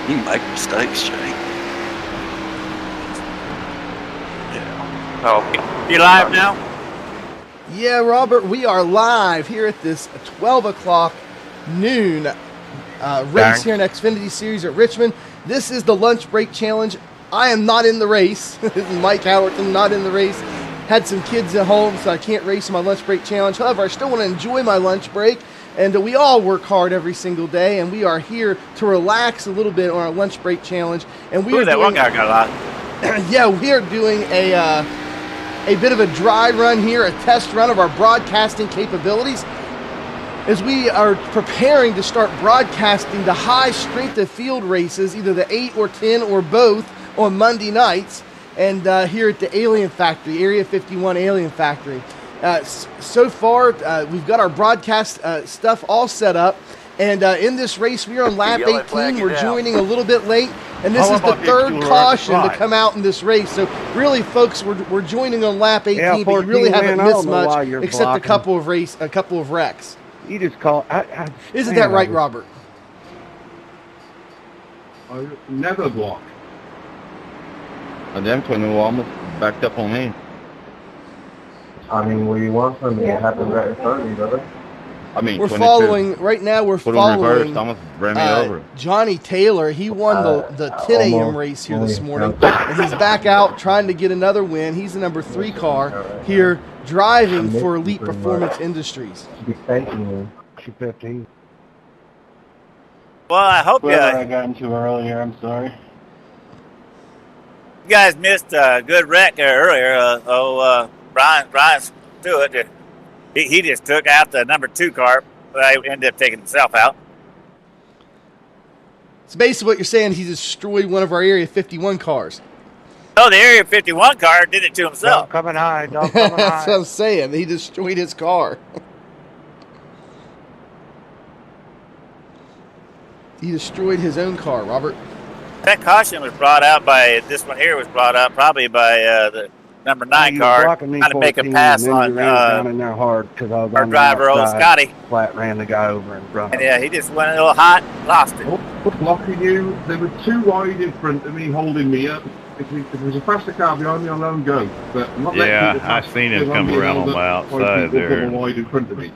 You make mistakes, Jake. Yeah. Oh, you live now? Yeah, Robert, we are live here at this 12 o'clock noon race here in Xfinity Series at Richmond. This is the lunch break challenge. I am not in the race. This is Mike Howerton, not in the race. Had some kids at home, so I can't race in my lunch break challenge. However, I still want to enjoy my lunch break. And we all work hard every single day, and we are here to relax a little bit on our lunch break challenge. And we are that doing, one guy got a lot. yeah, we are doing a bit of a dry run here, a test run of our broadcasting capabilities, as we are preparing to start broadcasting the high strength of field races, either the 8 or 10 or both, on Monday nights, and here at the Alien Factory, Area 51 Alien Factory. So far, we've got our broadcast stuff all set up, and in this race, we are on lap 18. We're joining a little bit late, and this is the third caution to come out in this race. So really, folks, we're joining on lap 18, but you really haven't missed much, except a couple of wrecks. You just call. Isn't that right, Robert? I never block. And them 21 almost backed up on me. I mean, what do you want from me? It happened right in front of me, brother. I mean, we're 22. following right now. We're Put following reverse, almost ran me over. Johnny Taylor. He won the 10 a.m. race here this morning, and he's back out trying to get another win. He's the number 3 car here, driving for Elite Performance Industries. Be thanking you. 215. Well, I hope I got into earlier. I'm sorry. you guys missed a good wreck there earlier. Brian Stewart, he just took out the number 2 car, but I ended up taking himself out. So basically what you're saying, he destroyed one of our Area 51 cars. Oh, the Area 51 car did it to himself. Dog coming high. Dog coming That's high. what I'm saying. He destroyed his car. He destroyed his own car, Robert. That caution was brought out by, this one here was brought out probably by the number 9 car, trying to make a pass on down in there hard because I was our on driver, old Scotty. Flat ran the guy over in front. And yeah, he just went a little hot, lost it. Blocking you. There were 2 wide in front of me, holding me up. If there was a faster car behind me, I'll let him go. But I'm not letting people I seen him come around on my outside there. Wide in front of me.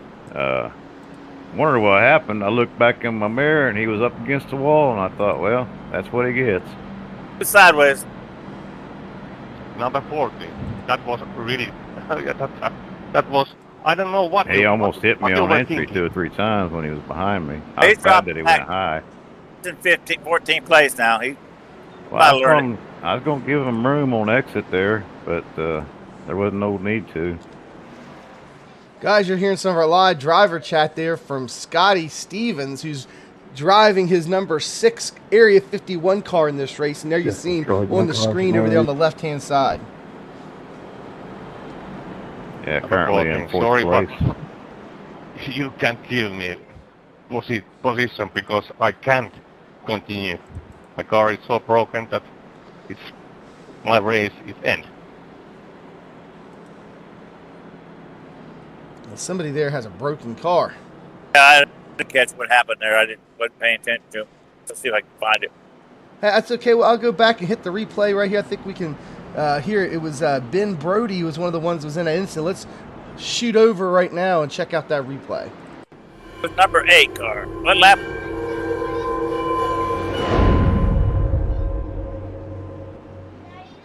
Wondered what happened. I looked back in my mirror and he was up against the wall, and I thought, well, that's what he gets. Sideways. Number 40. That was really. that was. I don't know what. He almost hit me on entry 2 or 3 times when he was behind me. I was glad that he went high. He's in 14th place now. I was going to give him room on exit there, but there wasn't no need to. Guys, you're hearing some of our live driver chat there from Scotty Stevens, who's driving his number 6 Area 51 car in this race. And there you see him on the screen over there on the left-hand side. Yeah, currently in 4th place. But you can't give me position because I can't continue. My car is so broken that my race is end. Somebody there has a broken car. I didn't catch what happened there. Wasn't paying attention to it. Let's see if I can find it. Hey, that's okay. Well, I'll go back and hit the replay right here. I think we can hear it. It was Ben Brody who was one of the ones that was in that incident. Let's shoot over right now and check out that replay. It was number 8 car. What lap?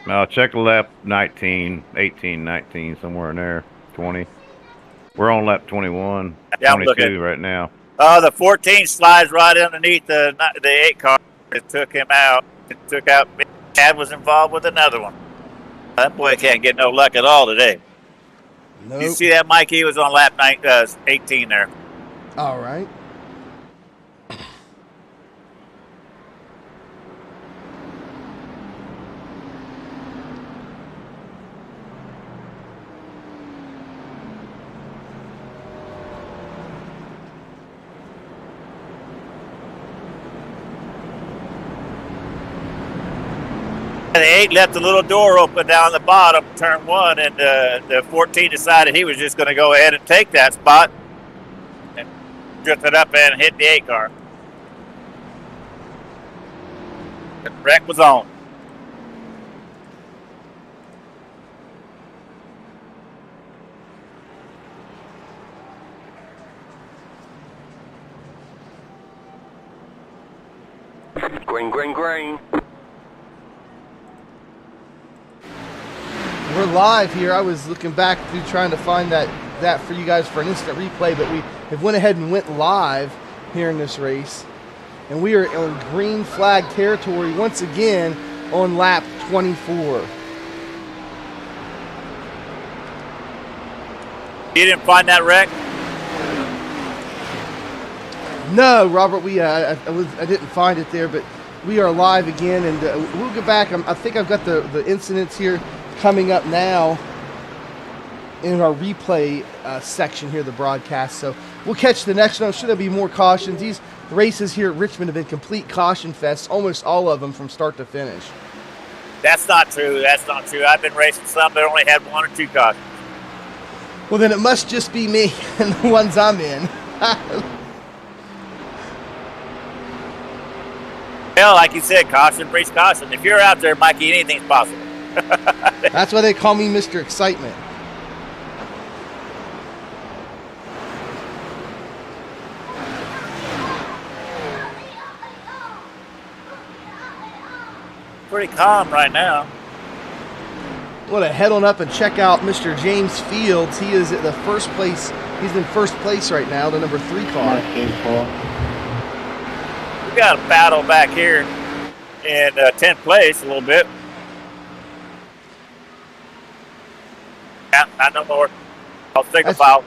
Now, check lap 19, 18, 19, somewhere in there, 20. We're on lap 21, Yeah, 22 right now. The 14 slides right underneath the 8 car. It took him out. It took out. Chad was involved with another one. That boy can't get no luck at all today. Nope. You see that, Mike? He was on lap 18 there. All right. The 8 left a little door open down the bottom, turn 1, and the 14 decided he was just going to go ahead and take that spot and drifted up and hit the 8 car. The wreck was on. Green, green, green. We're live here. I was looking back through trying to find that for you guys for an instant replay, but we have went ahead and went live here in this race. And we are on green flag territory once again on lap 24. You didn't find that wreck? No, Robert, I didn't find it there, but we are live again, and we'll get back. I think I've got the incidents here coming up now in our replay section here of the broadcast. So we'll catch the next one. I'm sure there'll be more cautions. These races here at Richmond have been complete caution fests, almost all of them from start to finish. That's not true. That's not true. I've been racing some that only had 1 or 2 cautions. Well, then it must just be me and the ones I'm in. Well, like you said, caution breeds caution. If you're out there, Mikey, anything's possible. That's why they call me Mr. Excitement. Pretty calm right now. Want to head on up and check out Mr. James Fields. He is at the first place. He's in first place right now, the number 3 car. We got a battle back here in 10th place a little bit. Yeah, not no more. I'll take a foul.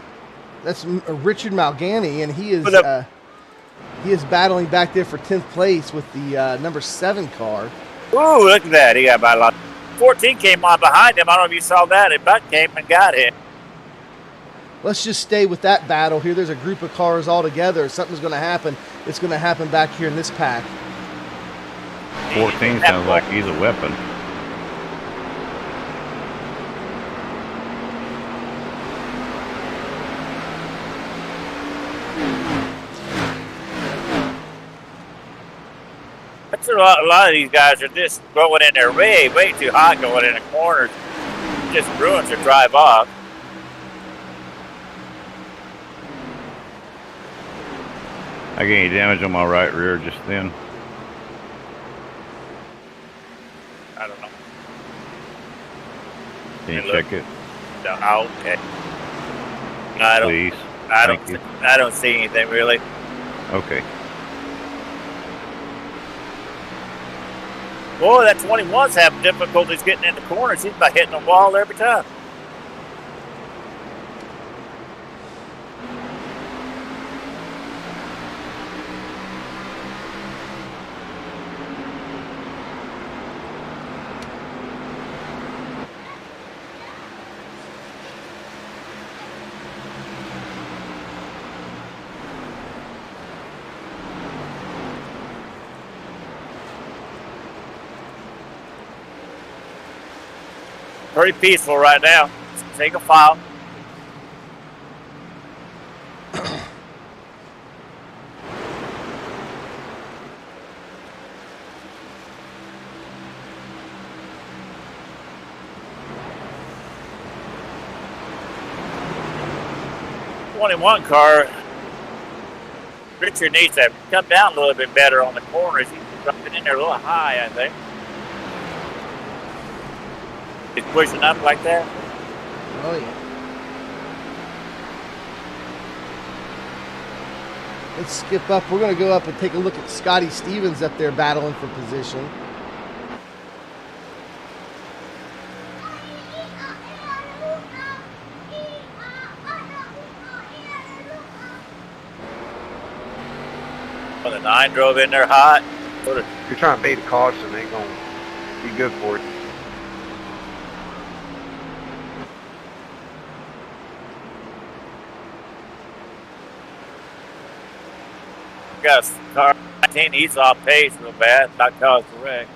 That's Richard Malgani, and he is battling back there for 10th place with the number 7 car. Ooh, look at that. He got about a lot. 14 came on behind him. I don't know if you saw that. It about came and got him. Let's just stay with that battle here. There's a group of cars all together. Something's going to happen. It's going to happen back here in this pack. 14 sounds like he's a weapon. That's a lot of these guys are just going in there way too hot, going in the corners. Just ruins their drive off. I gained damage on my right rear just then. I don't know. Can you check it? Oh, okay. No, I don't. Please. I don't see anything really. Okay. Boy, that 21's having difficulties getting in the corners. He's about hitting the wall every time. Pretty peaceful right now. Let's take a foul. '21 car. Richard needs to come down a little bit better on the corners. He's dropping in there a little high, I think. He's pushing up like that. Oh, yeah. Let's skip up. We're going to go up and take a look at Scotty Stevens up there battling for position. Well, the 9 drove in there hot. If you're trying to beat a caution, they ain't going to be good for it. Got a car 19, he's off pace real bad, not caused the wreck.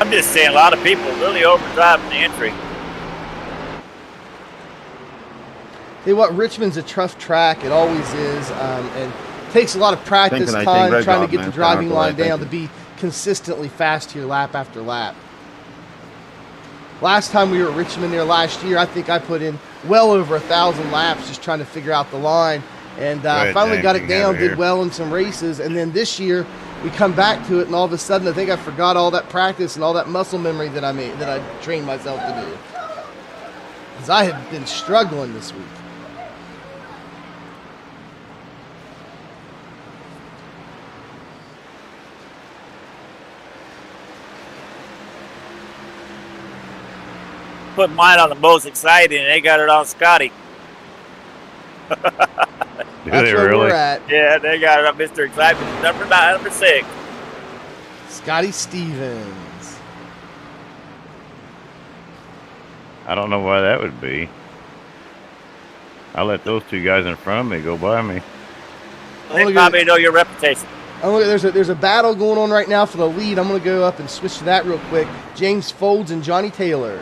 I'm just seeing a lot of people really overdriving the entry. Hey, what, Richmond's a tough track. It always is, and takes a lot of practice Thinking, time great trying job, to get man. the driving Powerful, line thank down you. to be consistently fast here lap after lap. Last time we were at Richmond there last year, I think I put in well over 1,000 laps just trying to figure out the line, and ahead, finally James, got you it can have down, it did here. well in some races, and then this year we come back to it, and all of a sudden I think I forgot all that practice and all that muscle memory that I trained myself to do. Because I had been struggling this week. Put mine on the most exciting, and they got it on Scotty. Do That's they where really? we're at. Yeah, they got it on Mr. Excitement, number 6. Scotty Stevens. I don't know why that would be. I let those two guys in front of me go by me. They probably know your reputation. Oh, there's a battle going on right now for the lead. I'm going to go up and switch to that real quick. James Folds and Johnny Taylor.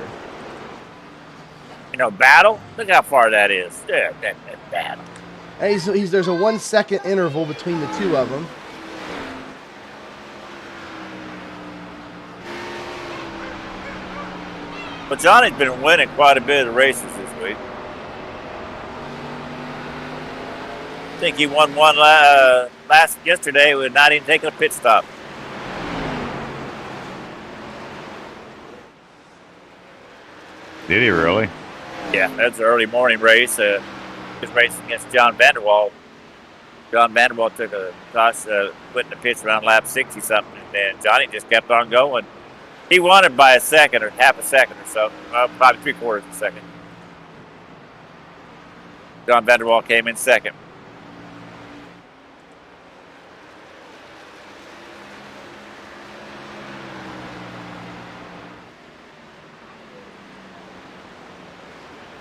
You know, battle? Look how far that is. Yeah, that battle. Hey, there's a 1 second interval between the two of them. But Johnny's been winning quite a bit of races this week. I think he won one yesterday with not even taking a pit stop. Did he really? Yeah, that's an early morning race. His race against John Vanderwall. John Vanderwall took a toss, went in the pits around lap 60 something, and then Johnny just kept on going. He won it by a second or half a second or so, probably 3/4 of a second. John Vanderwall came in second.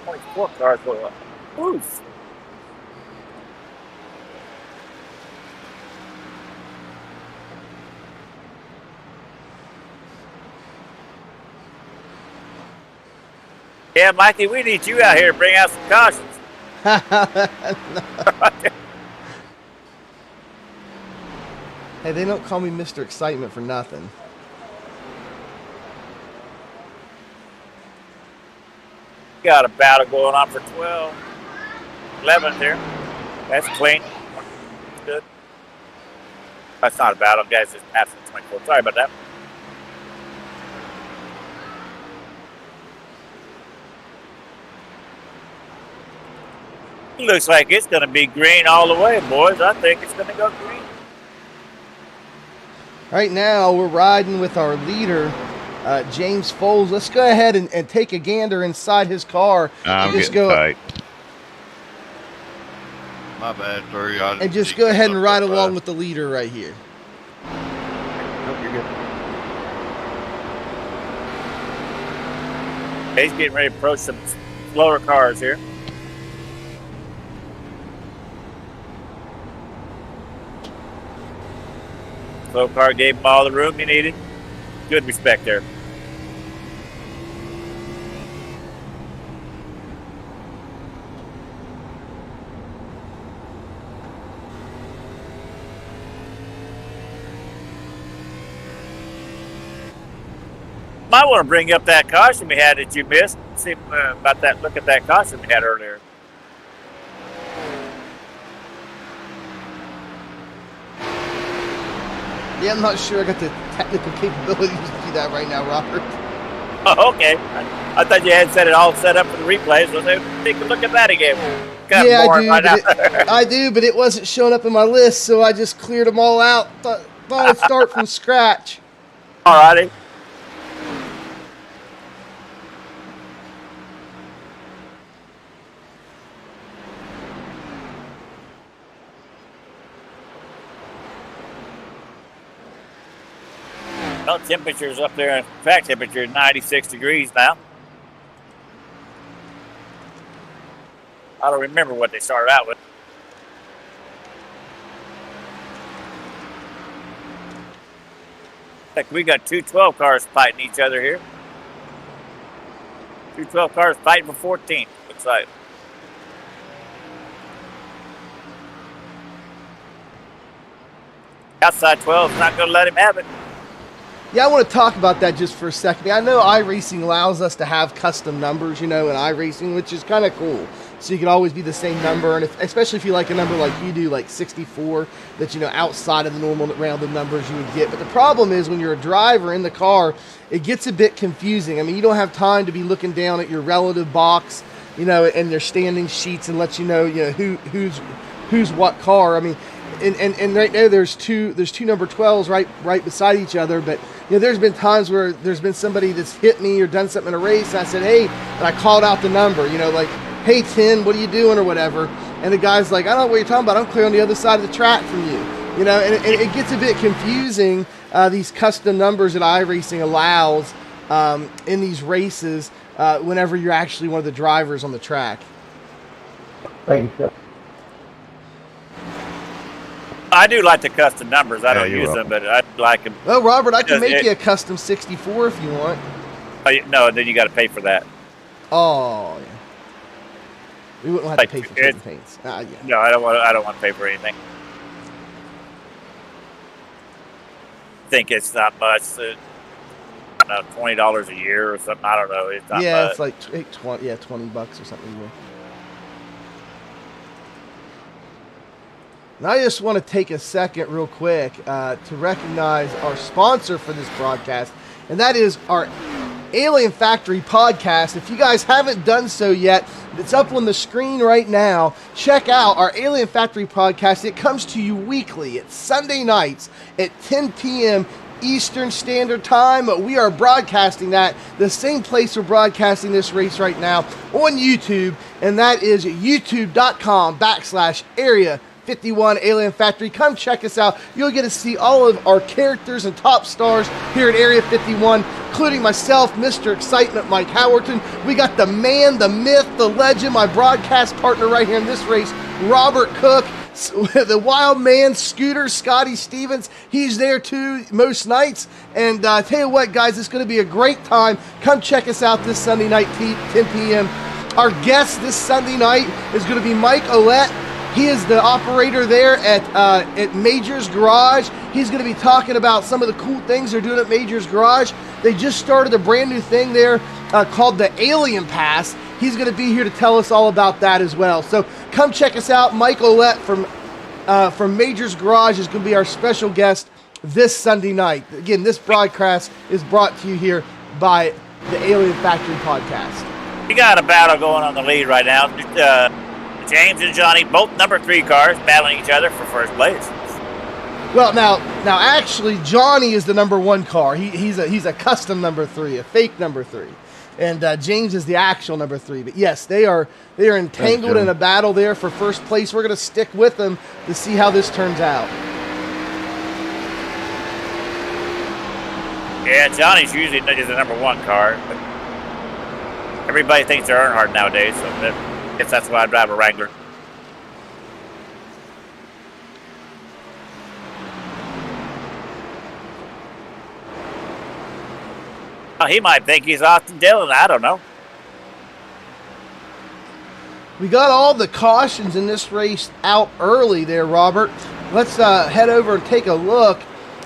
Only 4 cars go up. Oof. Yeah, Mikey, we need you out here to bring out some cautions. Hey, they don't call me Mr. Excitement for nothing. Got a battle going on for 11 there. That's clean. Good. That's not a battle, guys. It's past the 24. Sorry about that. It looks like it's going to be green all the way, boys. I think it's going to go green. Right now, we're riding with our leader, James Foles. Let's go ahead and take a gander inside his car. I'm and just getting go tight. My bad, sorry. and just go ahead and ride along with the leader right here. Nope, you're good. He's getting ready to approach some slower cars here. Slow car gave him all the room he needed. Good respect there. Might want to bring up that caution we had that you missed. See about that. Look at that caution we had earlier. Yeah, I'm not sure I got the technical capabilities to do that right now, Robert. Oh, okay. I thought you had set it all set up for the replays. So take a look at that again. Kind Yeah, of boring right now. I do, but it wasn't showing up in my list, so I just cleared them all out. Thought I'd start from scratch. All righty. Well, temperature's up there. Track temperature is 96 degrees now. I don't remember what they started out with. Like we got two 12 cars fighting each other here. Two 12 cars fighting for 14th, looks like. Outside 12 is not going to let him have it. Yeah, I want to talk about that just for a second. I know iRacing allows us to have custom numbers, in iRacing, which is kind of cool. So you can always be the same number, and especially if you like a number like you do, like 64, that, outside of the normal rounded numbers you would get. But the problem is when you're a driver in the car, it gets a bit confusing. I mean, you don't have time to be looking down at your relative box, and their standing sheets and let you know, who's what car. I mean, and right now there's two number 12s right beside each other, but there's been times where there's been somebody that's hit me or done something in a race, and I said, hey, and I called out the number, like, hey, 10, what are you doing, or whatever, and the guy's like, I don't know what you're talking about, I'm clear on the other side of the track from you, and it gets a bit confusing, these custom numbers that iRacing allows in these races whenever you're actually one of the drivers on the track. Thank you, sir. I do like the custom numbers. I don't you're use welcome. them, but I like them. Well, Robert, I can make you a custom 64 if you want. No, then you got to pay for that. Oh, yeah. We wouldn't have to pay for certain paints. Yeah. No, I don't want to pay for anything. I think it's not much. I don't know, $20 a year or something. I don't know. It's not much. It's like $20 or something a year. And I just want to take a second real quick to recognize our sponsor for this broadcast, and that is our Alien Factory podcast. If you guys haven't done so yet, it's up on the screen right now. Check out our Alien Factory podcast. It comes to you weekly. It's Sunday nights at 10 p.m. Eastern Standard Time. We are broadcasting that the same place we're broadcasting this race right now on YouTube, and that is youtube.com/area 51 Alien Factory. Come check us out. You'll get to see all of our characters and top stars here at Area 51, including myself, Mr. Excitement, Mike Howerton. We got the man, the myth, the legend, my broadcast partner right here in this race, Robert Cook, the wild man, Scooter, Scotty Stevens. He's there too most nights. And I tell you what, guys, it's going to be a great time. Come check us out this Sunday night, 10 p.m. Our guest this Sunday night is going to be Mike Ouellette. He is the operator there at Major's Garage. He's going to be talking about some of the cool things they're doing at Major's Garage. They just started a brand new thing there called the Alien Pass. He's going to be here to tell us all about that as well. So come check us out. Mike Ouellette from Major's Garage is going to be our special guest this Sunday night. Again, this broadcast is brought to you here by the Alien Factory podcast. We got a battle going on the lead right now. James and Johnny, both number 3 cars, battling each other for first place. Well, now, actually, Johnny is the number 1 car. He's a custom number 3, a fake number 3, and James is the actual number 3. But yes, they are entangled in a battle there for first place. We're going to stick with them to see how this turns out. Yeah, Johnny's usually is the number 1 car, but everybody thinks they're Earnhardt nowadays, so I guess that's why I drive a Wrangler. Well, he might think he's Austin Dillon. I don't know. We got all the cautions in this race out early there, Robert. Let's head over and take a look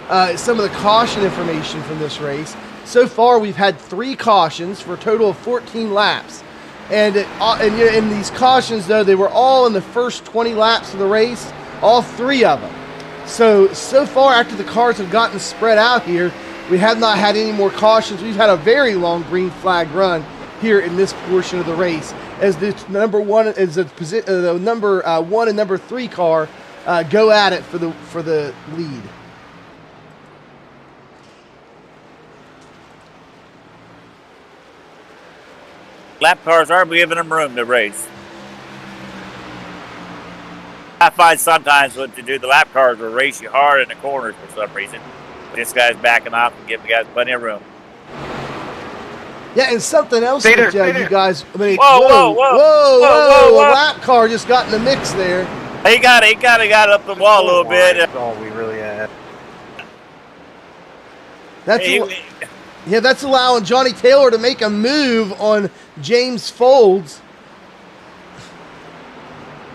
at some of the caution information from this race. So far, we've had 3 cautions for a total of 14 laps. And in these cautions, though, they were all in the first 20 laps of the race, all 3 of them. So far, after the cars have gotten spread out here, we have not had any more cautions. We've had a very long green flag run here in this portion of the race, as the number 1 is the number 1 and number 3 car go at it for the lead. Lap cars are giving them room to race. I find sometimes when to do the lap cars will race you hard in the corners for some reason. This guy's backing off and giving the guys plenty of room. Yeah, and something else that you guys. I mean, whoa! A lap car just got in the mix there. He got up the wall a little bit. That's all we really had. That's allowing Johnny Taylor to make a move on James Folds.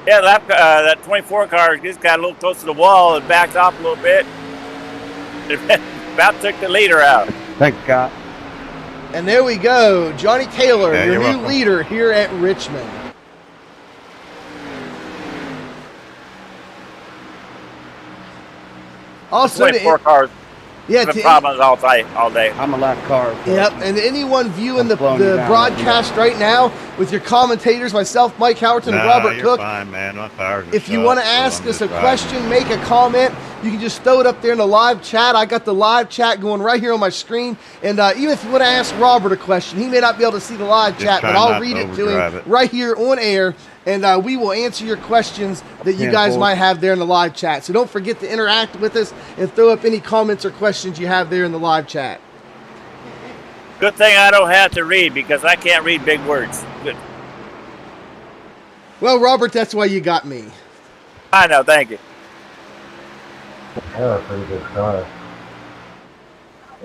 Yeah, that 24 car just got a little close to the wall and backed off a little bit. About took the leader out. Thanks, Scott. And there we go. Johnny Taylor, Yeah, your you're new welcome. leader here at Richmond. Also, 24 cars. yeah, The problems all day. I'm a lap car. so- Yep, and anyone viewing the slowing you down, broadcast right now with your commentators, myself, Mike Howerton, and Robert you're Cook, fine, man. My tires are if you shut, want to so ask I'm us a just driving. question, make a comment, you can just throw it up there in the live chat. I got the live chat going right here on my screen. And even if you want to ask Robert a question, he may not be able to see the live Just chat, but try I'll not read to it to overdrive him it. right here on air. And we will answer your questions that you Yeah, guys boy. might have there in the live chat. So don't forget to interact with us and throw up any comments or questions you have there in the live chat. Good thing I don't have to read because I can't read big words. Good. Well, Robert, that's why you got me. I know. Thank you. Yeah, pretty good car.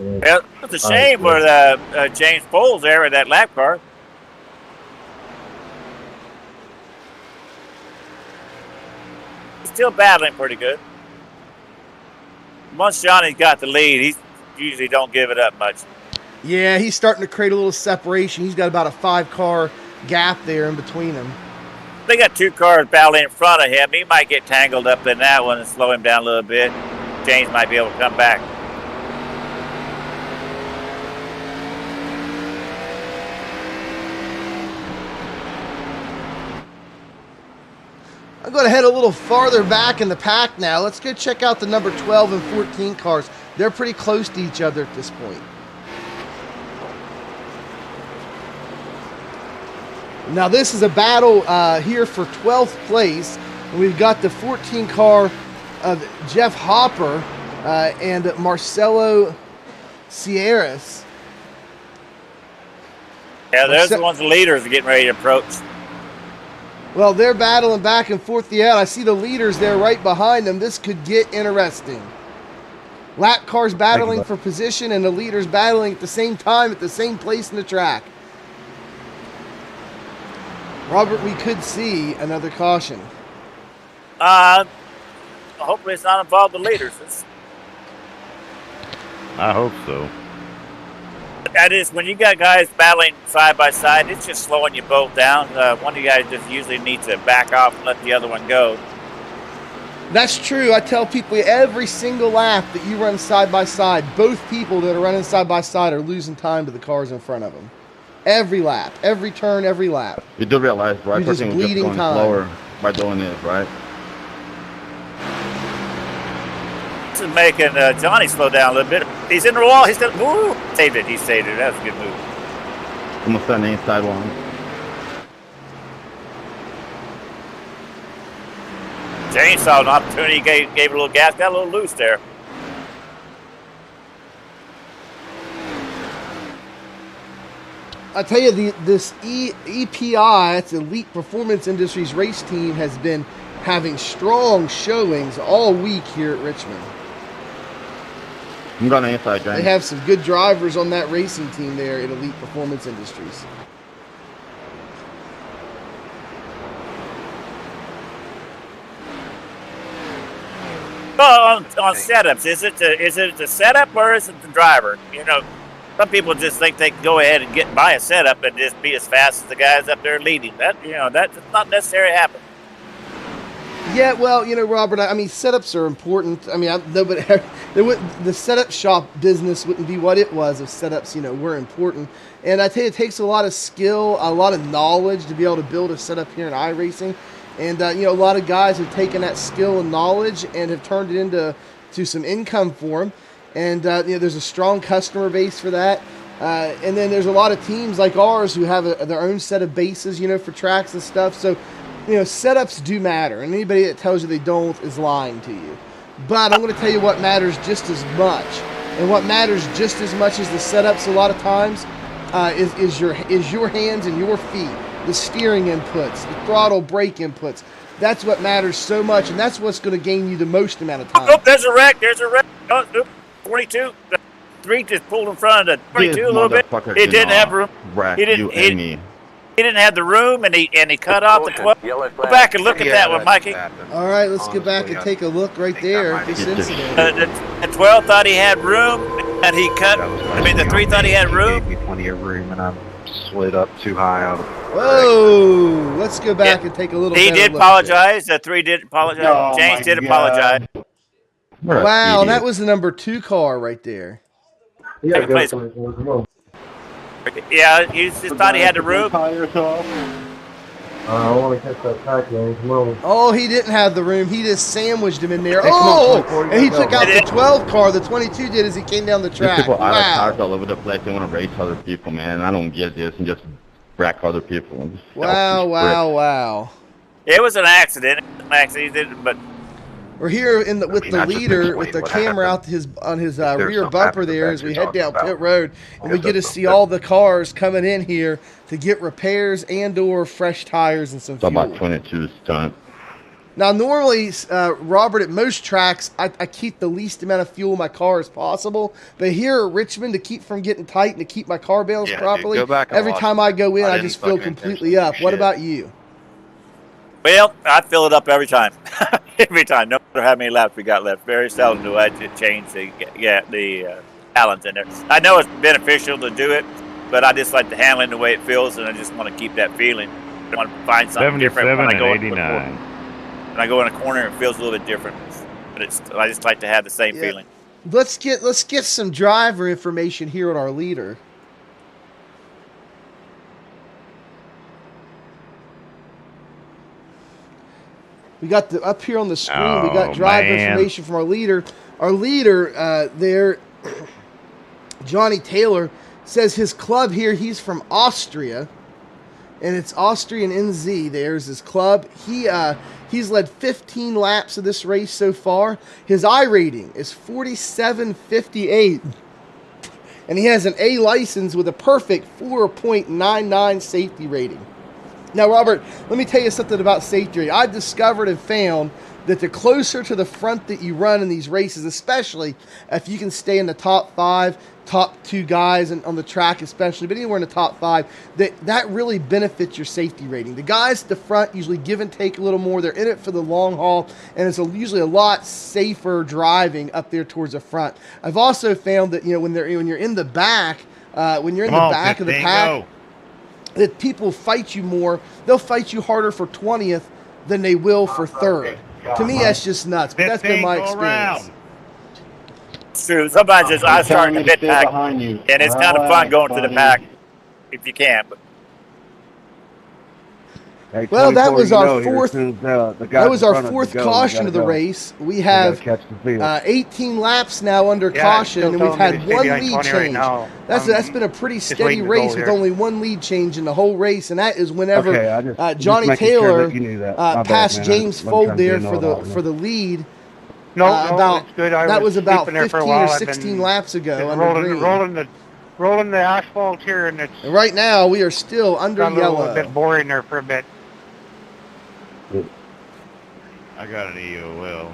Yeah, it's a shame for James Poles there in that lap car. He's still battling pretty good. Once Johnny's got the lead, he usually don't give it up much. Yeah, he's starting to create a little separation. He's got about a 5-car gap there in between them. They got 2 cars battling in front of him. He might get tangled up in that one and slow him down a little bit. James might be able to come back. I'm going to head a little farther back in the pack now. Let's go check out the number 12 and 14 cars. They're pretty close to each other at this point. Now this is a battle here for 12th place. And we've got the 14 car of Jeff Hopper and Marcelo Sierras. Yeah, those are the ones the leaders are getting ready to approach. Well, they're battling back and forth. Yeah, I see the leaders there right behind them. This could get interesting. Lap cars battling for position and the leaders battling at the same time at the same place in the track. Robert, we could see another caution. Hopefully it's not involved the leaders. I hope so. That is, when you got guys battling side by side, it's just slowing you both down. One of you guys just usually needs to back off and let the other one go. That's true. I tell people every single lap that you run side by side, both people that are running side by side are losing time to the cars in front of them. Every lap, every turn, every lap. You do realize, right? You're just Person is bleeding going time. slower by doing this, right? This is making Johnny slow down a little bit. He's in the wall. He's going to woo. Saved it. He saved it. That's a good move. Almost on the inside one. James saw an opportunity, gave a little gas, got a little loose there. I tell you, this EPI, that's Elite Performance Industries race team, has been having strong showings all week here at Richmond. I'm going on the inside, They James. have some good drivers on that racing team there at Elite Performance Industries. Well, on setups, is it the setup or is it the driver? You know, some people just think they can go ahead and get by a setup and just be as fast as the guys up there leading. That's not necessarily happen. Yeah, well, Robert, I mean, setups are important. I mean, the setup shop business wouldn't be what it was if setups, were important. And I tell you, it takes a lot of skill, a lot of knowledge to be able to build a setup here in iRacing. And, a lot of guys have taken that skill and knowledge and have turned it into some income for them. And, there's a strong customer base for that. And then there's a lot of teams like ours who have their own set of bases, for tracks and stuff. So, setups do matter. And anybody that tells you they don't is lying to you. But I'm going to tell you what matters just as much. And what matters just as much as the setups a lot of times is your hands and your feet. The steering inputs, the throttle brake inputs. That's what matters so much, and that's what's going to gain you the most amount of time. Oh, there's a wreck. Oh, 22. 3 just pulled in front of the 22 a little bit. He didn't have room. Wreck, He didn't He didn't have the room, and he cut off the 12. Yellow Go flag. back and look at that one, Mikey. All right, let's get back and take a look right there at this incident. The 12 thought he had room, and he cut. I mean, the 3 thought he had room. Gave me plenty of room, and I slid up too high out of it. Whoa! Let's go back and take a little. He better did look apologize. The 3 did apologize. Oh, James my did God. apologize. What a Wow, idiot. that was the number 2 car right there. You gotta go Place- for it. Come on. Yeah, he just thought he had the room. Tires off. I want to catch that track, man. Come on. Oh, he didn't have the room. He just sandwiched him in there. Hey, come on, Oh, 24, and he go. took out the 12 car. The 22 did as he came down the These track. people out of tires Wow. all over the place. They want to race other people, man. I don't get this and just wreck other people. Just Wow, selfish wow, wow. It was an accident. He didn't, but We're here in the with mean, the I just leader explained with the what camera happened. out on his There's rear no bumper after there effect as we you're head down talking pit about. road, and we get to see all the cars coming in here to get repairs and/or fresh tires and some It's about fuel. 22 stunt. Now, normally, Robert, at most tracks, I keep the least amount of fuel in my car as possible. But here at Richmond, to keep from getting tight and to keep my car balanced Yeah, dude, properly, go back and every watch time it. I go in, I I didn't just feel fucking completely intentionally up. do What shit. about you? well, I fill it up every time. Every time, no matter how many laps we got left. Very seldom do I change the gallons in there. I know it's beneficial to do it, but I just like the handling the way it feels, and I just want to keep that feeling. I want to find something different 77 when I and go 89. When I go in a corner, it feels a little bit different. But I just like to have the same Yeah. feeling. Let's get some driver information here on our leader. We got up here on the screen. We got Oh, driver man. information from our leader. Our leader there, Johnny Taylor, says his club here. He's from Austria, and it's Austrian NZ. There's his club. He's led 15 laps of this race so far. His I rating is 47.58, and he has an A license with a perfect 4.99 safety rating. Now, Robert, let me tell you something about safety. I've discovered and found that the closer to the front that you run in these races, especially if you can stay in the top 5, top 2 guys on the track especially, but anywhere in the top 5, that really benefits your safety rating. The guys at the front usually give and take a little more. They're in it for the long haul, and it's usually a lot safer driving up there towards the front. I've also found that when you're in the back, when you're in the back of the pack, that people fight you more. They'll fight you harder for 20th than they will for 3rd. To me, that's just nuts, but that's been my experience. It's true. Sometimes I start in the mid pack, and it's kind of fun going to the pack if you can. But Hey, Well, that 24, was you our know, here, fourth- as soon as, the guys That was in our front of us 4th go, we caution gotta of the go. race. We We have gotta catch the field. 18 laps now under Yeah, caution, still and we've telling me had to stay one behind lead 20 right change. now. That's been a pretty just steady waiting to race go with here. only one lead change in the whole race, and that is whenever Okay, I just Johnny making sure Taylor that you knew that. My bad, passed man. James I'm Fold trying to there know for it all, the lead. No, about it's good. I that was about sleeping there 15 for a while. or I've 16 been laps ago just under green. rolling the asphalt here, and it's And right now we are still under got a little yellow. bit boring there for a bit. I got an EOL.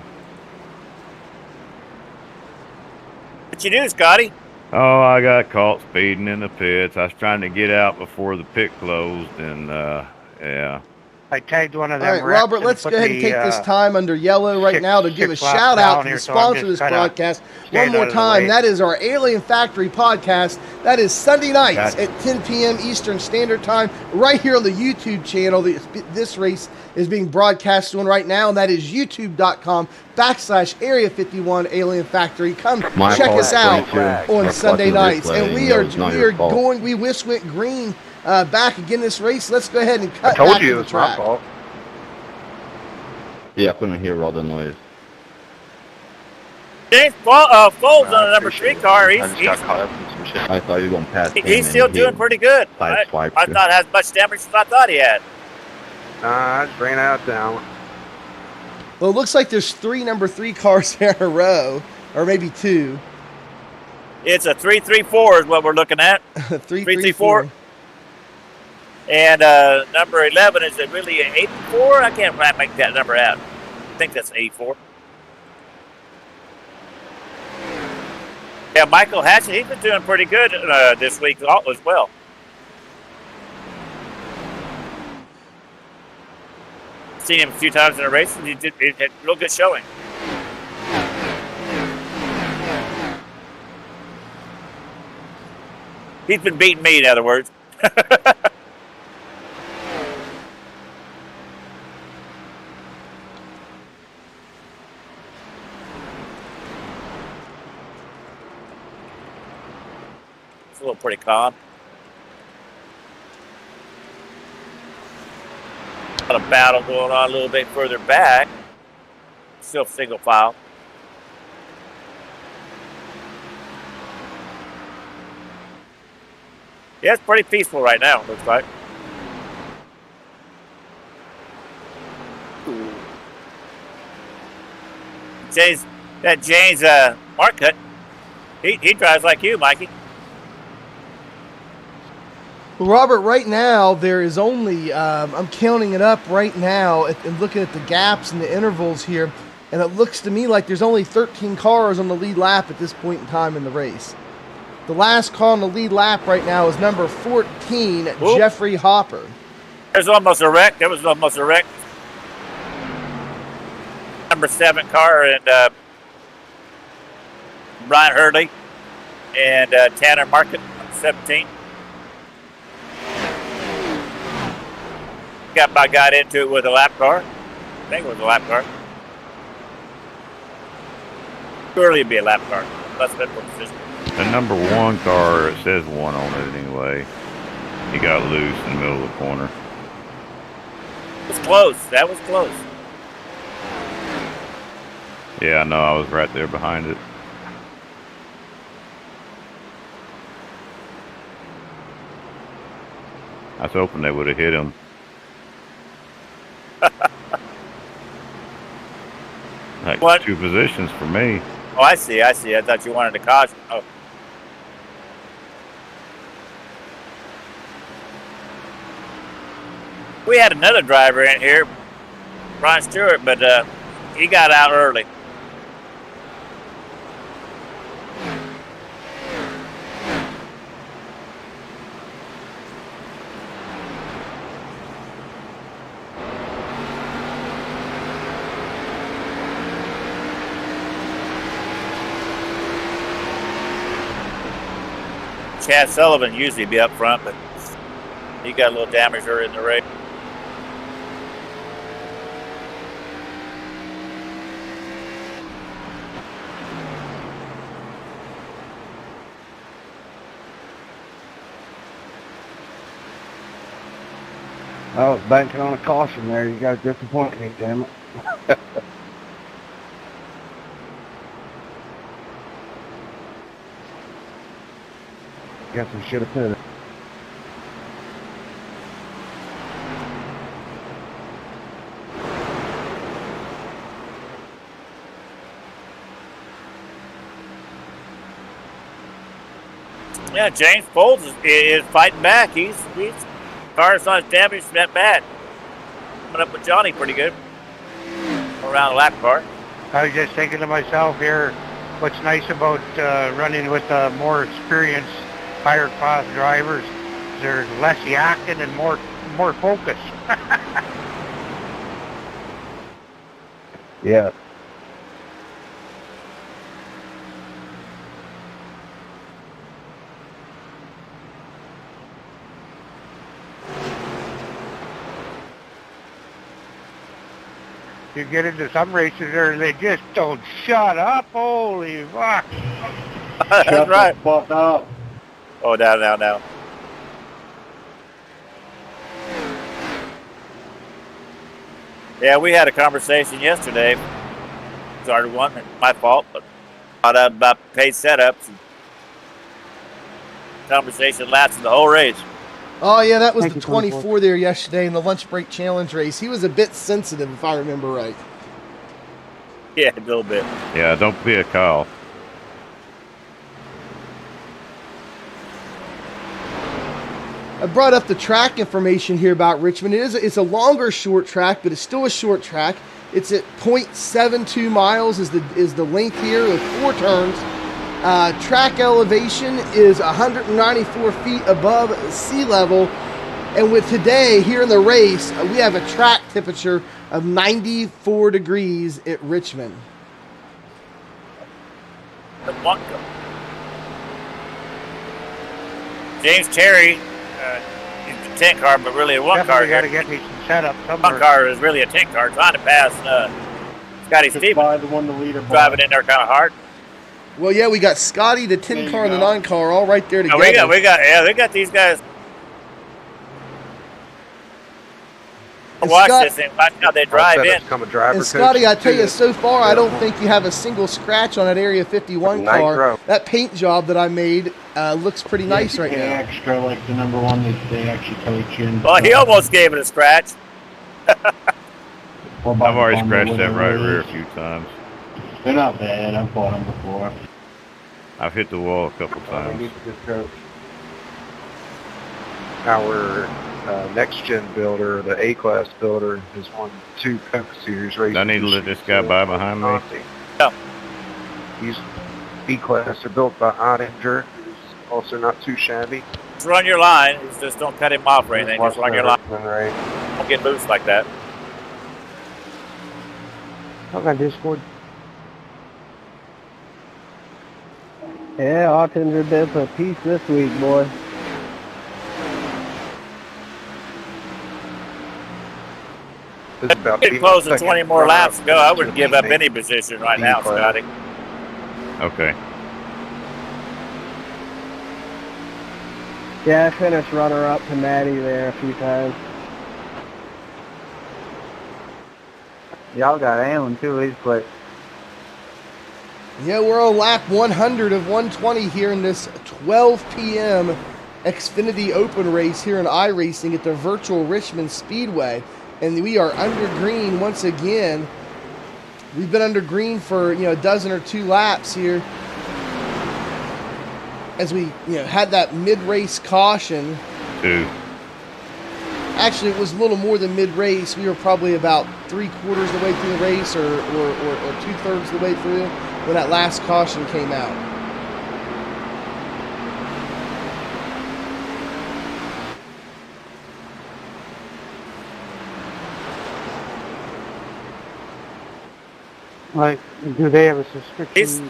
what you do, Scotty? Oh, I got caught speeding in the pits. I was trying to get out before the pit closed, and yeah. I tagged one of All them. right, wrecks Robert, and let's put go ahead and the, take this time under yellow right now to give a six laps shout out down to here, the so I'm sponsor of just this kinda broadcast. One staying more out of the time, way. that is our Alien Factory podcast. That is Sunday nights Gotcha. at 10 p.m. Eastern Standard Time, right here on the YouTube channel. This race is being broadcast on right now, and that is youtube.com/Area 51 Alien Factory. Come My check fault, us out 22. on We're Sunday fucking nights, replaying. and we No, are it's not your fault. going. We wish went green back again this race. Let's go ahead and I cut told back you to it the was my track. fault. Yeah, I couldn't hear all the noise. James Folds on the number 3 car. I just got caught up in some shit. I thought you were going past him. He's still and he doing pretty good. I sideswiped thought you. had as much damage as I thought he had. I just ran out down. Well, it looks like there's 3 number 3 cars there in a row, or maybe 2. It's a 334 is what we're looking at. 334. And number 11 is it really an 84? I can't make that number out. I think that's 84. Yeah, Michael Hatchett, he's been doing pretty good this week as well. seen him a few times in the races. He had a real good showing. He's been beating me, in other words. It's a little pretty calm. Got a battle going on a little bit further back. Still single file. Yeah, it's pretty peaceful right now, it looks like. James Marcotte, he drives like you, Mikey. Well, Robert, right now there is only, I'm counting it up right now and looking at the gaps and the intervals here, and it looks to me like there's only 13 cars on the lead lap at this point in time in the race. The last car on the lead lap right now is number 14, Whoop. Jeffrey Hopper. There's almost a wreck. There was almost a wreck. Number 7 car and Brian Hurley and Tanner Market, 17. Got into it with a lap car. I think it was a lap car. Surely it'd be a lap car. That's been for decision. The number 1 car, it says 1 on it anyway. He got loose in the middle of the corner. It was close. That was close. Yeah, I know. I was right there behind it. I was hoping they would have hit him. Like What? 2 positions for me. Oh, I see. I thought you wanted to caution. Oh. We had another driver in here, Ron Stewart, but he got out early. Chad Sullivan usually be up front, but he got a little damage early in the race. I was banking on a caution there. You got to disappoint me, damn it. Guess we should have put it. Yeah, James Folds is fighting back. He's car's not as damaged that bad. Coming up with Johnny pretty good around the lap car. I was just thinking to myself here, what's nice about running with more experienced, higher class drivers, there's less yakking and more focus. Yeah. You get into some races there and they just don't shut up. Holy fuck. That's right. Fuck up. Oh, now. Yeah, we had a conversation yesterday. Started one, my fault, but about paid setups. Conversation lasted the whole race. Oh, yeah, that was Thank the you, 24 there yesterday in the lunch break challenge race. He was a bit sensitive, if I remember right. Yeah, a little bit. Yeah, don't be a Kyle. I brought up the track information here about Richmond. It's a longer short track, but it's still a short track. It's at 0.72 miles is the length here with 4 turns. Track elevation is 194 feet above sea level. And with today here in the race, we have a track temperature of 94 degrees at Richmond. The bunker. James Terry, he's the 10 car, but really a 1 car. Definitely got to get me some setup somewhere. 1 car is really a 10 car. Trying to pass Scotty Stevens. The one, the leader. Driving in there kind of hard. Well, yeah, we got Scotty, the 10 car, and the 9 car all right there together. We got these guys. Watch this and watch how they drive in. And Scotty, I tell you, so far, I don't think you have a single scratch on that Area 51 car. That paint job that I made looks pretty nice right now. Extra, like the number 1 that they actually coach in. Well, he almost gave it a scratch. I've already scratched that right rear a few times. They're not bad. I've bought them before. I've hit the wall a couple times. Our next-gen builder, the A-Class builder, has won 2 Coke Series races. I need to let this guy by behind me. No. These B-Class are built by Ottinger, who's also not too shabby. Just run your line. Just don't cut him off or anything. Just run your line. Don't get loose like that. Okay, Discord. Yeah, Ottinger did for a piece this week, boy. Getting close to 20 more laps to go. I wouldn't give up any position right now, Scotty. Okay. Yeah, I finished runner-up to Maddie there a few times. Y'all got Alan too, he's quick. Yeah, we're on lap 100 of 120 here in this 12 p.m. Xfinity Open race here in iRacing at the virtual Richmond Speedway. And we are under green once again. We've been under green for, a dozen or 2 laps here. As we, had that mid-race caution. 2. Actually, it was a little more than mid-race. We were probably about 3/4 of the way through the race or 2/3 of the way through when that last caution came out. Like, do they have a subscription? He's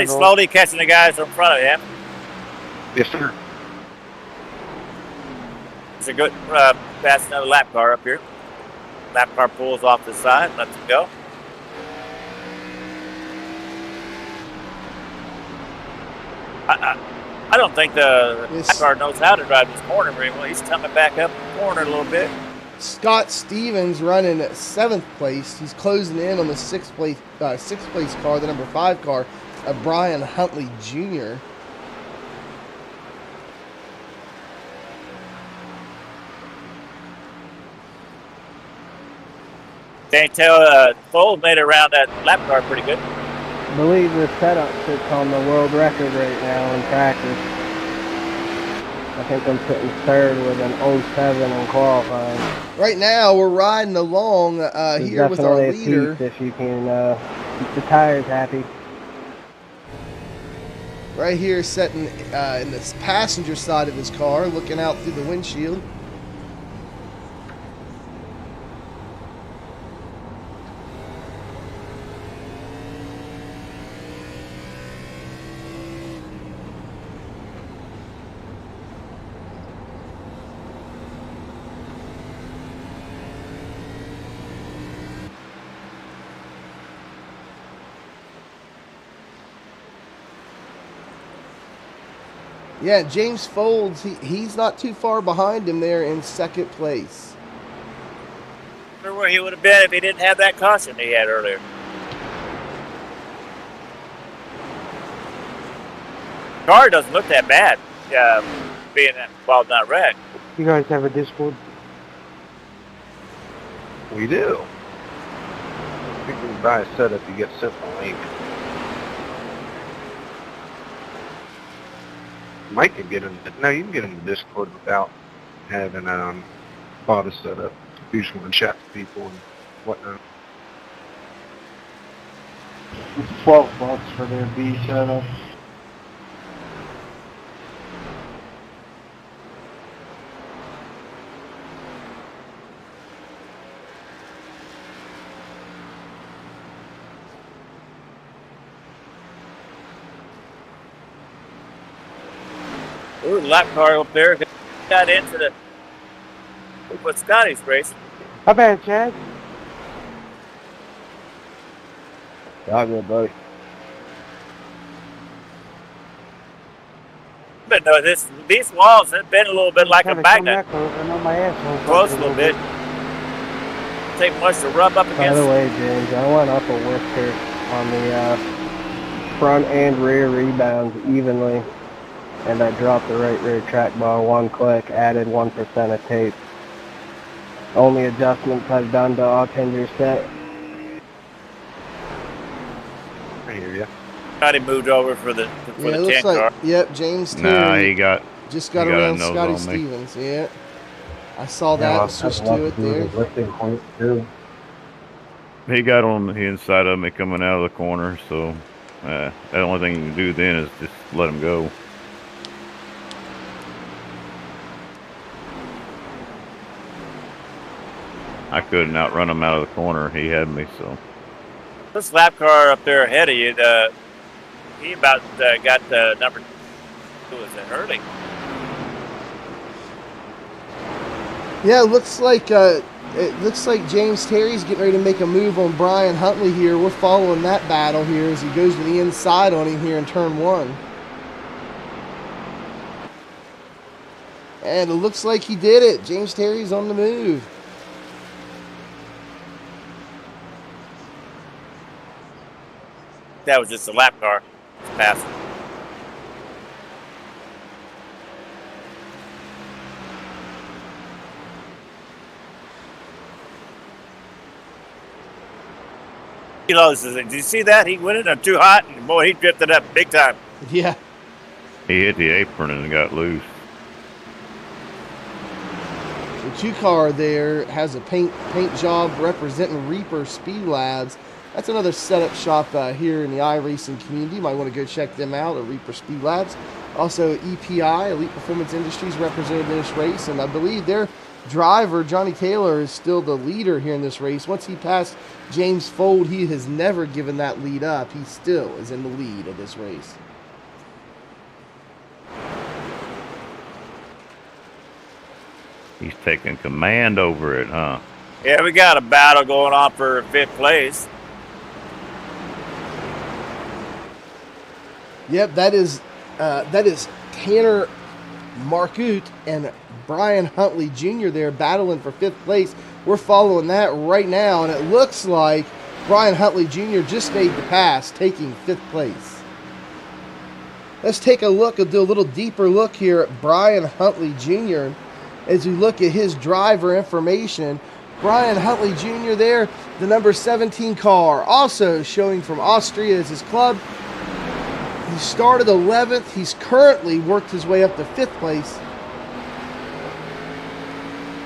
slowly catching the guys in front of him. Yes, sir. It's a good, pass another lap car up here. Lap car pulls off the side, lets him go. I don't think the lap car knows how to drive this corner very well. He's coming back up the corner a little bit. Scott Stevens running at 7th place. He's closing in on the 6th place car, the number 5 car, Brian Huntley Jr. Can't tell, Fold made it around that lap car pretty good. I believe the setup sits on the world record right now in practice. I think I'm sitting 3rd with an 07 in qualifying. Right now, we're riding along here with our leader. If you can keep the tires happy. Right here, sitting in the passenger side of his car, looking out through the windshield. Yeah, James Folds, he's not too far behind him there in 2nd place. I wonder where he would have been if he didn't have that caution he had earlier. Car doesn't look that bad, being involved in that wreck. You guys have a Discord? We do. I think when you buy a setup, you get sent a link. Mike can get in. No, you can get in the Discord without having bought a setup. Usually when chat to people and whatnot. It's $12 for their B setup. Ooh, lap car up there. Got into the what Scotty's race. How bad, Chad? All good, buddy. But no, these walls have been a little bit like a magnet. Close a little bit. Take much to rub up against. By the way, James, I went up a whisker on the front and rear rebounds evenly, and I dropped the right rear track bar one click, added 1% of tape. Only adjustments I've done to off hinder set. I hear you. Scotty moved over for the Yeah, it looks 10 like, car. yep, James Nah, Terry just got he around got a Scotty nose on me. Stevens. Yeah, I saw that and switched to it there. Lifting point too. He got on the inside of me coming out of the corner, so the only thing you can do then is just let him go. I couldn't outrun him out of the corner. He had me, so. This lap car up there ahead of you, he about got the number 2. Was it early? Yeah, it looks like James Terry's getting ready to make a move on Brian Huntley here. We're following that battle here as he goes to the inside on him here in turn 1. And it looks like he did it. James Terry's on the move. That was just a lap car. It's passing. Did you see that? He went in there too hot, and boy, he drifted up big time. Yeah. He hit the apron and got loose. The 2 car there has a paint job representing Reaper Speed Labs. That's another setup shop here in the iRacing community. You might want to go check them out at Reaper Speed Labs. Also, EPI, Elite Performance Industries, represented in this race, and I believe their driver, Johnny Taylor, is still the leader here in this race. Once he passed James Fold, he has never given that lead up. He still is in the lead of this race. He's taking command over it, huh? Yeah, we got a battle going on for 5th place. Yep, that is Tanner Marcotte and Brian Huntley Jr. there battling for 5th place. We're following that right now, and it looks like Brian Huntley Jr. just made the pass, taking 5th place. Let's take a look, do a little deeper look here at Brian Huntley Jr. as we look at his driver information. Brian Huntley Jr. there, the number 17 car, also showing from Austria as his club. He started 11th. He's currently worked his way up to 5th place.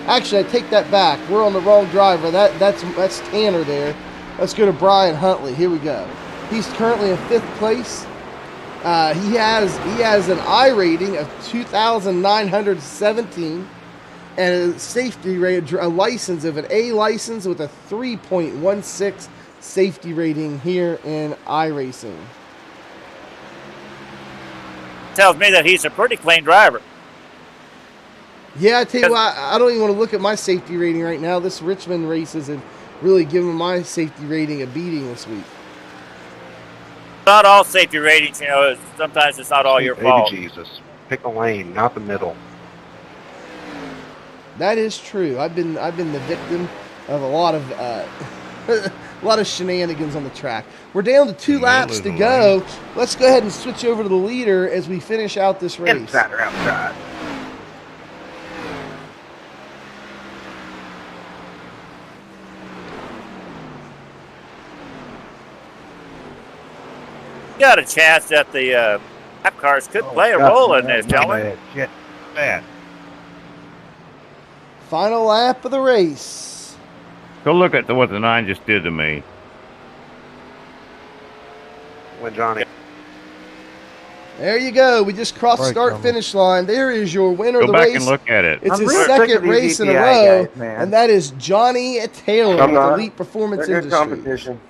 Actually, I take that back. We're on the wrong driver. That's Tanner there. Let's go to Brian Huntley. Here we go. He's currently in 5th place. He has an I rating of 2,917 and a safety rate, a license of an A license with a 3.16 safety rating here in iRacing. Tells me that he's a pretty clean driver. Yeah, I tell you what, I don't even want to look at my safety rating right now. This Richmond race isn't really giving my safety rating a beating this week. Not all safety ratings, sometimes it's not all your fault. Baby Jesus. Pick a lane, not the middle. That is true. I've been the victim of a lot of a lot of shenanigans on the track. We're down to 2 laps to go. Let's go ahead and switch over to the leader as we finish out this race. Inside or outside? Got a chance that the lap cars could play a role in this, gentlemen. Shit, bad. Final lap of the race. Go look at what the 9 just did to me. When Johnny. There you go. We just crossed start-finish line. There is your winner of the Go race. back and look at it. It's his second race in a row, and that is Johnny Taylor with Elite Performance Industries. Competition.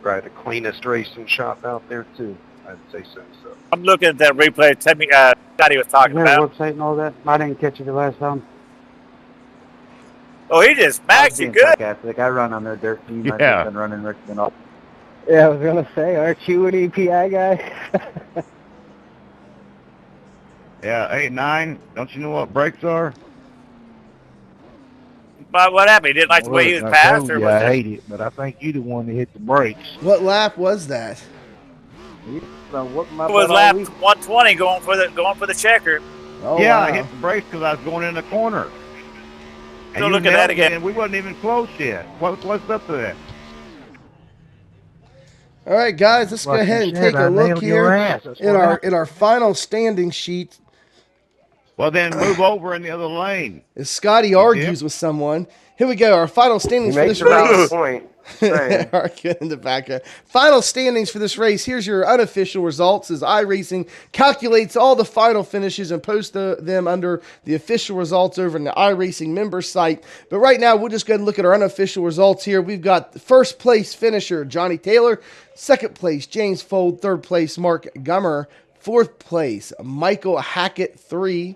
Right, the cleanest racing shop out there too. I had to say so. So I'm looking at that replay. Tell me, Scotty was talking Their about. website and all that. I didn't catch it the last time. Oh, he just smacked you good. Sarcastic. I run on their dirt team. I've Yeah. been running Richmond all. Yeah, I was gonna say, aren't you an EPI guy? Yeah, 8, 9. Don't you know what brakes are? But what happened? He didn't like the way he was passed, or was I it? hate it, but I think you're the one that hit the brakes. What lap was that? It was lap 120 going for the checker. Oh, yeah, wow. I hit the brakes because I was going in the corner. Go look at that again. And we wasn't even close yet. What's up to that? All right, guys, let's go ahead and take a look here in our final standing sheet. Well, then move over in the other lane. As Scotty argues with someone. Here we go. Our final standings for this race. Point. Are good in the back. Final standings for this race. Here's your unofficial results as iRacing calculates all the final finishes and posts them under the official results over in the iRacing member site. But right now, we'll just go ahead and look at our unofficial results here. We've got the first place finisher, Johnny Taylor. Second place, James Fold. Third place, Mark Gummer. Fourth place, Michael Hackett 3.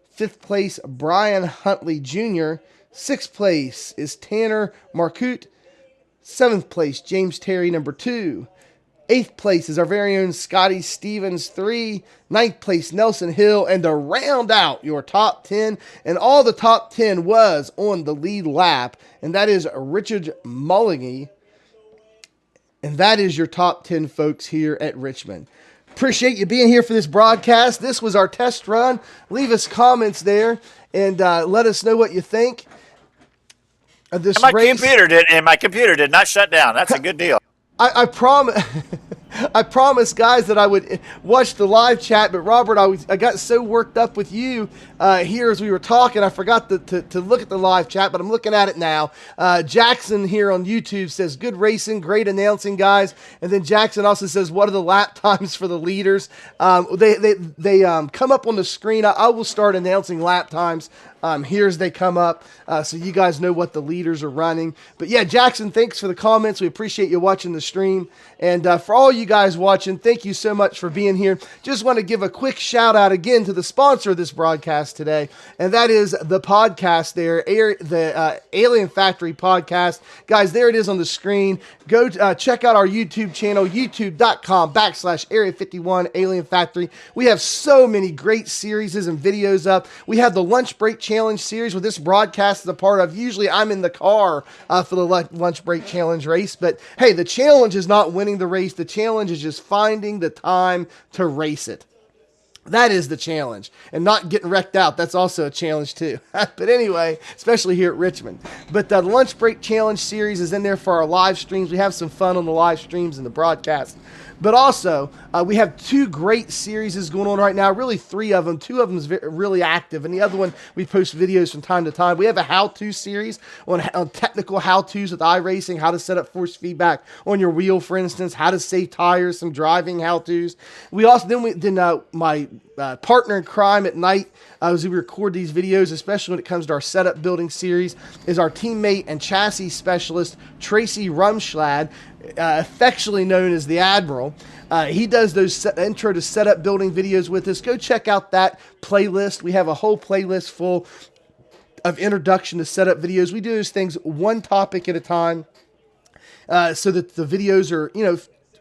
Fifth place, Brian Huntley Jr. Sixth place is Tanner Marcoot. Seventh place, James Terry, number 2. Eighth place is our very own Scotty Stevens, 3. Ninth place, Nelson Hill. And to round out your top 10, and all the top 10 was on the lead lap, and that is Richard Mulligan. And that is your top 10, folks, here at Richmond. Appreciate you being here for this broadcast. This was our test run. Leave us comments there and let us know what you think of this race. My computer did not shut down. That's a good deal. I promise. I promised, guys, that I would watch the live chat, but Robert, I got so worked up with you here as we were talking, I forgot to look at the live chat, but I'm looking at it now. Jackson here on YouTube says, good racing, great announcing, guys. And then Jackson also says, what are the lap times for the leaders? They come up on the screen. I will start announcing lap times here as they come up, so you guys know what the leaders are running. But yeah, Jackson, thanks for the comments. We appreciate you watching the stream. And for all you guys watching, thank you so much for being here. Just want to give a quick shout out again to the sponsor of this broadcast today, and that is the podcast there, the Alien Factory podcast. Guys, there it is on the screen. Go check out our YouTube channel, youtube.com/Area51 Alien Factory. We have so many great series and videos up. We have the lunch break challenge series where this broadcast is a part of. Usually I'm in the car for the lunch break challenge race, but hey, the challenge is not winning the race. The challenge is just finding the time to race it. That is the challenge. And not getting wrecked out. That's also a challenge too. But anyway, especially here at Richmond. But the lunch break challenge series is in there for our live streams. We have some fun on the live streams and the broadcast. But also, we have 2 great series going on right now. Really 3 of them. 2 of them is really active. And the other one, we post videos from time to time. We have a how-to series on technical how-tos with iRacing, how to set up force feedback on your wheel, for instance, how to save tires, some driving how-tos. We also, my partner in crime at night, as we record these videos, especially when it comes to our setup building series, is our teammate and chassis specialist, Tracy Rumschlad, affectionately known as the Admiral. He does those intro to setup building videos with us. Go check out that playlist. We have a whole playlist full of introduction to setup videos. We do those things one topic at a time, so that the videos are,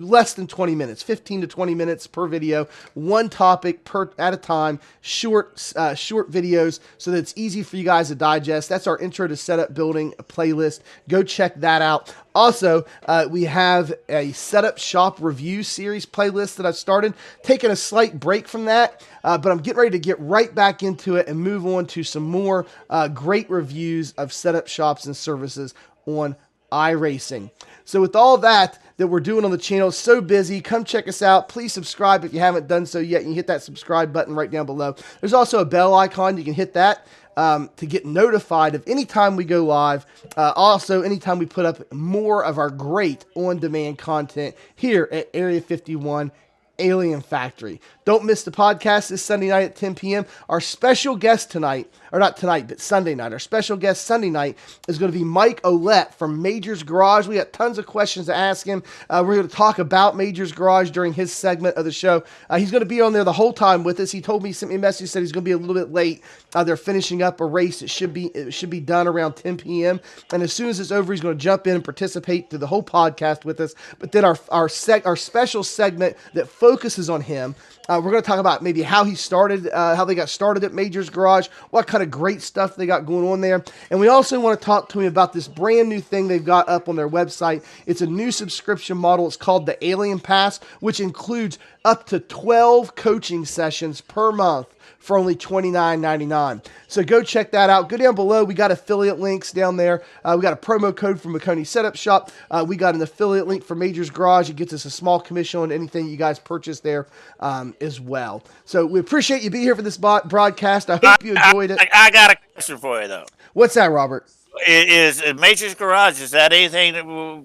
less than 20 minutes, 15 to 20 minutes per video, one topic at a time, short videos, so that it's easy for you guys to digest. That's our intro to setup building playlist. Go check that out. Also, we have a setup shop review series playlist that I've started, taking a slight break from that, but I'm getting ready to get right back into it and move on to some more great reviews of setup shops and services on iRacing. So with all that we're doing on the channel, so busy, come check us out. Please subscribe if you haven't done so yet. You can hit that subscribe button right down below. There's also a bell icon. You can hit that to get notified of any time we go live. Also, anytime we put up more of our great on-demand content here at Area 51 Alien Factory. Don't miss the podcast this Sunday night at 10 p.m. Our special guest tonight, or not tonight, but Sunday night, our special guest Sunday night is going to be Mike Olette from Major's Garage. We got tons of questions to ask him. We're going to talk about Major's Garage during his segment of the show. He's going to be on there the whole time with us. He told me, sent me a message, said he's going to be a little bit late. They're finishing up a race. It should be done around 10 p.m. And as soon as it's over, he's going to jump in and participate through the whole podcast with us. But then our special segment that focuses on him, we're going to talk about maybe how he started, how they got started at Major's Garage, what kind of great stuff they got going on there. And we also want to talk to him about this brand new thing they've got up on their website. It's a new subscription model. It's called the Alien Pass, which includes up to 12 coaching sessions per month for only $29.99. So go check that out. Go down below. We got affiliate links down there. We got a promo code for Maconi Setup Shop. We got an affiliate link for Major's Garage. It gets us a small commission on anything you guys purchase there as well. So we appreciate you being here for this broadcast. I hope you enjoyed it. I got a question for you, though. What's that, Robert? Is Major's Garage, is that anything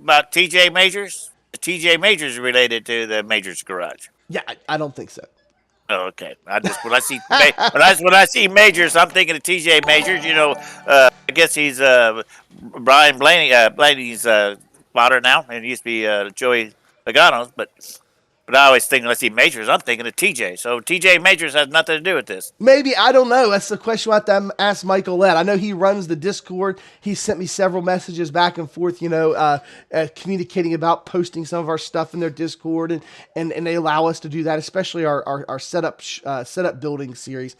about TJ Majors? TJ Majors related to the Major's Garage? Yeah, I don't think so. Oh, okay. When I see Majors, I'm thinking of TJ Majors. You know, I guess he's Brian Blaney's father now, and he used to be Joey Logano's. But I always think, when I see Majors, I'm thinking of TJ. So TJ Majors has nothing to do with this. Maybe, I don't know. That's the question we'll have to ask Mike Olette. I know he runs the Discord. He sent me several messages back and forth, communicating about posting some of our stuff in their Discord, and they allow us to do that, especially our setup building series.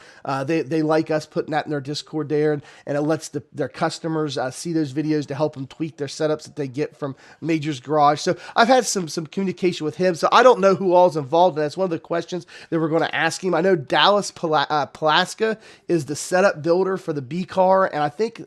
They like us putting that in their Discord there, and it lets their customers see those videos to help them tweak their setups that they get from Major's Garage. So I've had some communication with him. So I don't know who all's involved, and that's one of the questions that we're going to ask him. I know Dallas Palaska is the setup builder for the B car, and I think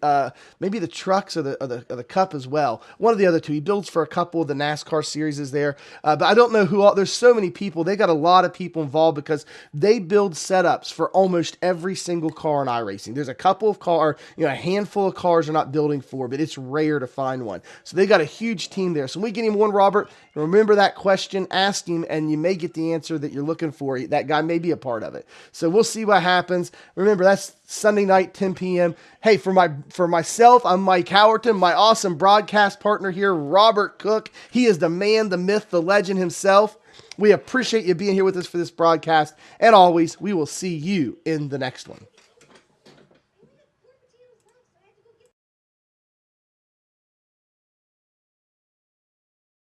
maybe the trucks or the Cup as well. One of the other two. He builds for a couple of the NASCAR series there, but I don't know who all. There's so many people. They got a lot of people involved because they build setups for almost every single car in iRacing. There's a couple of cars, a handful of cars are not building for, but it's rare to find one. So they got a huge team there. So when we get him one, Robert, remember that question, ask him, and you may get the answer that you're looking for. That guy may be a part of it. So we'll see what happens. Remember, that's Sunday night, 10 p.m. Hey, for myself, I'm Mike Howerton, my awesome broadcast partner here, Robert Cook. He is the man, the myth, the legend himself. We appreciate you being here with us for this broadcast. And always, we will see you in the next one.